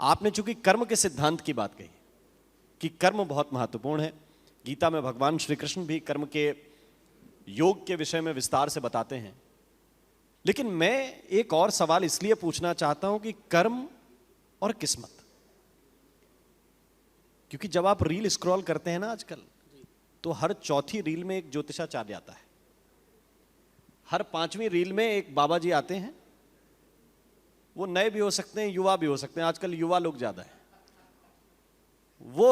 आपने चूंकि कर्म के सिद्धांत की बात कही कि कर्म बहुत महत्वपूर्ण है, गीता में भगवान श्री कृष्ण भी कर्म के योग के विषय में विस्तार से बताते हैं। लेकिन मैं एक और सवाल इसलिए पूछना चाहता हूं कि कर्म और किस्मत, क्योंकि जब आप रील स्क्रॉल करते हैं ना आजकल, तो हर चौथी रील में एक ज्योतिषाचार्य आता है, हर पांचवी रील में एक बाबा जी आते हैं। वो नए भी हो सकते हैं, युवा भी हो सकते हैं, आजकल युवा लोग ज्यादा हैं। वो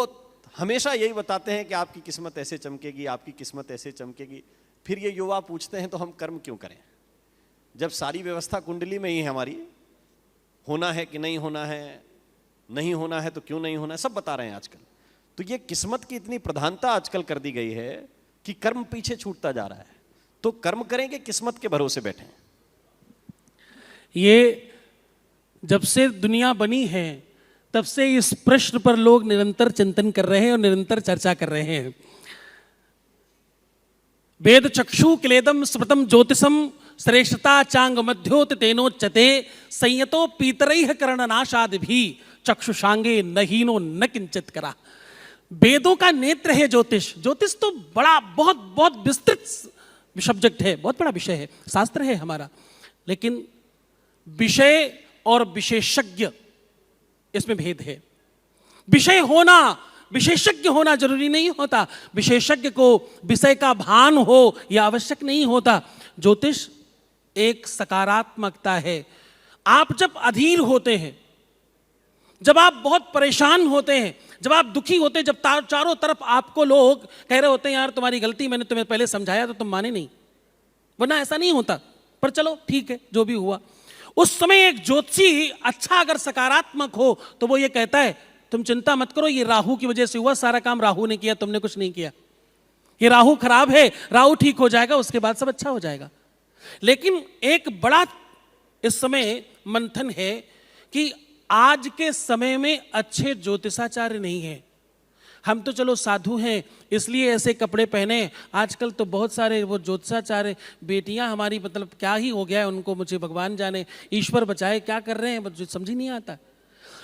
हमेशा यही बताते हैं कि आपकी किस्मत ऐसे चमकेगी, आपकी किस्मत ऐसे चमकेगी। फिर ये युवा पूछते हैं तो हम कर्म क्यों करें, जब सारी व्यवस्था कुंडली में ही है हमारी, होना है कि नहीं होना है, नहीं होना है तो क्यों नहीं होना है, सब बता रहे हैं आजकल। तो ये किस्मत की इतनी प्रधानता आजकल कर दी गई है कि कर्म पीछे छूटता जा रहा है। तो कर्म करेंगे, किस्मत के भरोसे बैठे हैं। ये जब से दुनिया बनी है तब से इस प्रश्न पर लोग निरंतर चिंतन कर रहे हैं और निरंतर चर्चा कर रहे हैं। वेद चक्षु किलेदम स्मृतम ज्योतिषम श्रेष्ठता चांग मध्योत तेनोच्यते संयतो पीतरैः कर्णनाशादि भी चक्षुषांगे नहीनो न किंचित करा। वेदों का नेत्र है ज्योतिष। ज्योतिष तो बड़ा बहुत बहुत विस्तृत सब्जेक्ट है, बहुत बड़ा विषय है, शास्त्र है हमारा। लेकिन विषय और विशेषज्ञ, इसमें भेद है। विषय होना, विशेषज्ञ होना जरूरी नहीं होता। विशेषज्ञ को विषय का भान हो यह आवश्यक नहीं होता। ज्योतिष एक सकारात्मकता है। आप जब अधीर होते हैं, जब आप बहुत परेशान होते हैं, जब आप दुखी होते हैं, जब चारों तरफ आपको लोग कह रहे होते हैं यार तुम्हारी गलती, मैंने तुम्हें पहले समझाया तो तुम माने नहीं, वरना ऐसा नहीं होता, पर चलो ठीक है जो भी हुआ। उस समय एक ज्योतिषी अच्छा अगर सकारात्मक हो तो वो ये कहता है तुम चिंता मत करो, ये राहु की वजह से हुआ, सारा काम राहु ने किया, तुमने कुछ नहीं किया। ये राहु खराब है, राहु ठीक हो जाएगा, उसके बाद सब अच्छा हो जाएगा। लेकिन एक बड़ा इस समय मंथन है कि आज के समय में अच्छे ज्योतिषाचार्य नहीं है। हम तो चलो साधु हैं इसलिए ऐसे कपड़े पहने, आजकल तो बहुत सारे वो ज्योतिषाचार्य बेटियां हमारी, मतलब क्या ही हो गया है उनको, मुझे भगवान जाने, ईश्वर बचाए, क्या कर रहे हैं मुझे समझ ही नहीं आता।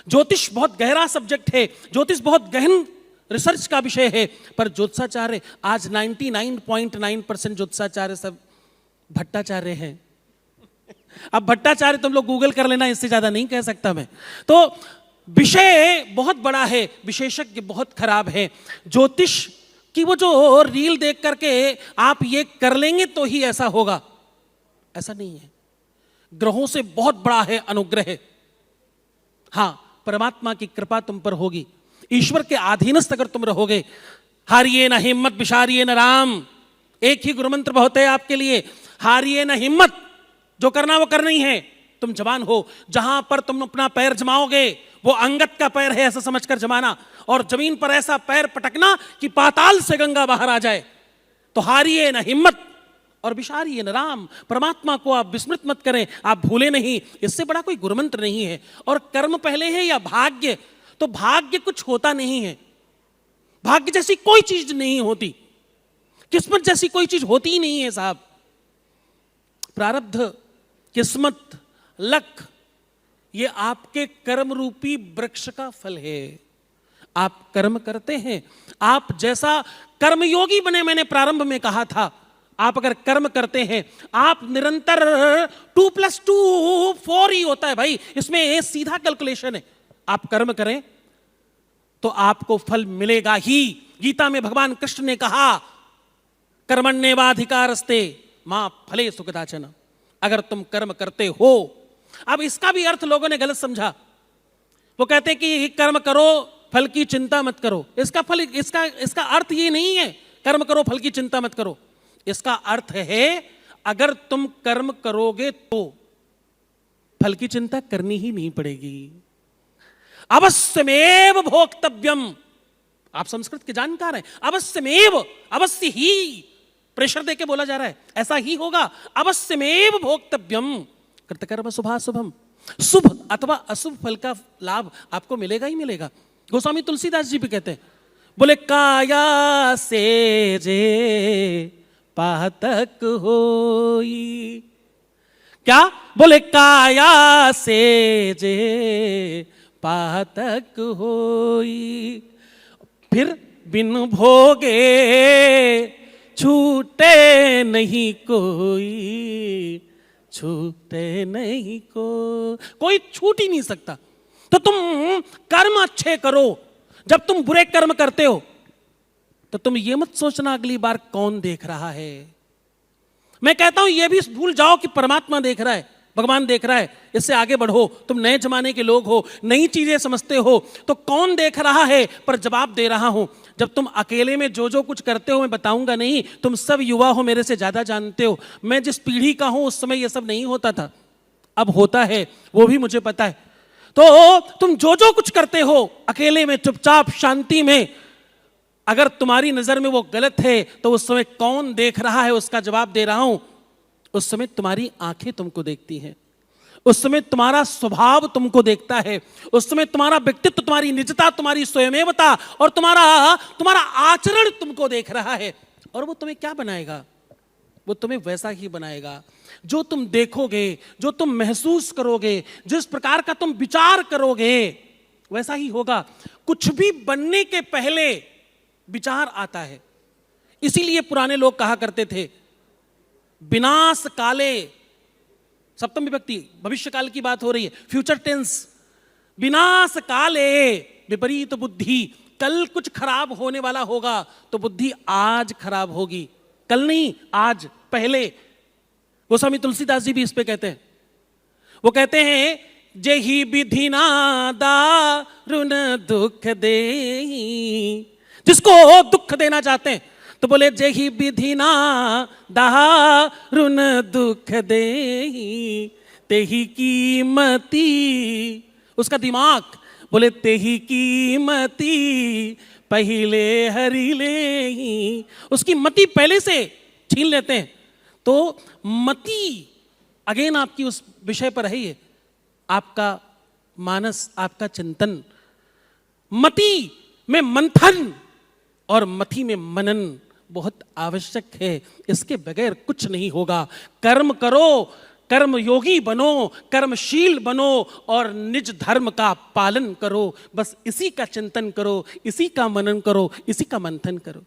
ज्योतिष बहुत गहरा सब्जेक्ट है, ज्योतिष बहुत गहन रिसर्च का विषय है, पर ज्योतिषाचार्य आज 99.9% ज्योतिषाचार्य सब भट्टाचार्य हैं। अब भट्टाचार्य तुम लोग गूगल कर लेना, इससे ज्यादा नहीं कह सकता मैं। तो विषय बहुत बड़ा है, विशेषज्ञ बहुत खराब है। ज्योतिष की वो जो रील देख करके आप ये कर लेंगे तो ही ऐसा होगा, ऐसा नहीं है। ग्रहों से बहुत बड़ा है अनुग्रह। हां, परमात्मा की कृपा तुम पर होगी, ईश्वर के अधीनस्थ अगर तुम रहोगे। हारिए न हिम्मत विशारिए न राम, एक ही गुरु मंत्र बहुत है आपके लिए। हारिए न हिम्मत, जो करना वो करना ही है। तुम जवान हो, जहां पर तुम अपना पैर जमाओगे वो अंगद का पैर है ऐसा समझकर जमाना, और जमीन पर ऐसा पैर पटकना कि पाताल से गंगा बाहर आ जाए। तो हारिए न हिम्मत और विशारिए न राम, परमात्मा को आप विस्मृत मत करें, आप भूले नहीं। इससे बड़ा कोई गुरुमंत्र नहीं है। और कर्म पहले है या भाग्य, तो भाग्य कुछ होता नहीं है। भाग्य जैसी कोई चीज नहीं होती, किस्मत जैसी कोई चीज होती ही नहीं है साहब। प्रारब्ध, किस्मत, लक, ये आपके कर्म रूपी वृक्ष का फल है। आप कर्म करते हैं, आप जैसा कर्मयोगी बने, मैंने प्रारंभ में कहा था। आप अगर कर्म करते हैं, आप निरंतर 2+2 4 ही होता है भाई, इसमें ये सीधा कैलकुलेशन है। आप कर्म करें तो आपको फल मिलेगा ही। गीता में भगवान कृष्ण ने कहा कर्मण्येवाधिकारस्ते मां फले सुकदाचन, अगर तुम कर्म करते हो। अब इसका भी अर्थ लोगों ने गलत समझा। वो कहते हैं कि कर्म करो फल की चिंता मत करो। इसका अर्थ ये नहीं है कर्म करो फल की चिंता मत करो। इसका अर्थ है अगर तुम कर्म करोगे तो फल की चिंता करनी ही नहीं पड़ेगी। अवश्यमेव भोक्तव्यम, आप संस्कृत के जानकार हैं। अवश्यमेव, अवश्य ही, प्रेशर देके बोला जा रहा है, ऐसा ही होगा। अवश्यमेव भोक्तव्यम कृतकर्म शुभाशुभम, शुभ अथवा अशुभ फल का लाभ आपको मिलेगा ही मिलेगा। गोस्वामी तुलसीदास जी भी कहते हैं, बोले काया से जे पातक होई। क्या बोले? काया से जे पातक होई। फिर बिन भोगे छूटे नहीं कोई, छूटे नहीं कोई छूट ही नहीं सकता। तो तुम कर्म अच्छे करो। जब तुम बुरे कर्म करते हो तो तुम ये मत सोचना अगली बार कौन देख रहा है। मैं कहता हूं ये भी भूल जाओ कि परमात्मा देख रहा है, भगवान देख रहा है। इससे आगे बढ़ो। तुम नए जमाने के लोग हो, नई चीजें समझते हो, तो कौन देख रहा है पर जवाब दे रहा हूं। जब तुम अकेले में जो जो कुछ करते हो मैं बताऊंगा नहीं। तुम सब युवा हो, मेरे से ज्यादा जानते हो। मैं जिस पीढ़ी का हूं उस समय ये सब नहीं होता था, अब होता है, वो भी मुझे पता है। तो तुम जो जो कुछ करते हो अकेले में, चुपचाप, शांति में, अगर तुम्हारी नजर में वो गलत है तो उस समय कौन देख रहा है उसका जवाब दे रहा हूं। उस समय तुम्हारी आंखें तुमको देखती हैं, उस समय तुम्हारा स्वभाव तुमको देखता है, उस समय तुम्हारा व्यक्तित्व, तुम्हारी निजता, तुम्हारी स्वयमेवता और तुम्हारा आचरण तुमको देख रहा है। और वो तुम्हें क्या बनाएगा? वो तुम्हें वैसा ही बनाएगा जो तुम देखोगे, जो तुम महसूस करोगे, जिस प्रकार का तुम विचार करोगे वैसा ही होगा। कुछ भी बनने के पहले विचार आता है। इसीलिए पुराने लोग कहा करते थे विनाश काले, सप्तम विभक्ति, भविष्य काल की बात हो रही है, फ्यूचर टेंस। विनाश काले विपरीत बुद्धि। कल कुछ खराब होने वाला होगा तो बुद्धि आज खराब होगी, कल नहीं आज, पहले। गोस्वामी तुलसीदास जी भी इस पे कहते हैं। वो कहते हैं जेहि विधि ना दारुण दुख दे। जिसको दुख देना चाहते हैं तो बोले जेहि विधि ना दारुण दुख दे, तेहि कीमती, उसका दिमाग, बोले तेहि कीमती पहले हरि ले। उसकी मति पहले से छीन लेते हैं। तो मति अगेन आपकी उस विषय पर है, आपका मानस, आपका चिंतन, मति में मंथन और मति में मनन बहुत आवश्यक है। इसके बगैर कुछ नहीं होगा। कर्म करो, कर्म योगी बनो, कर्मशील बनो और निज धर्म का पालन करो। बस इसी का चिंतन करो, इसी का मनन करो, इसी का मंथन करो।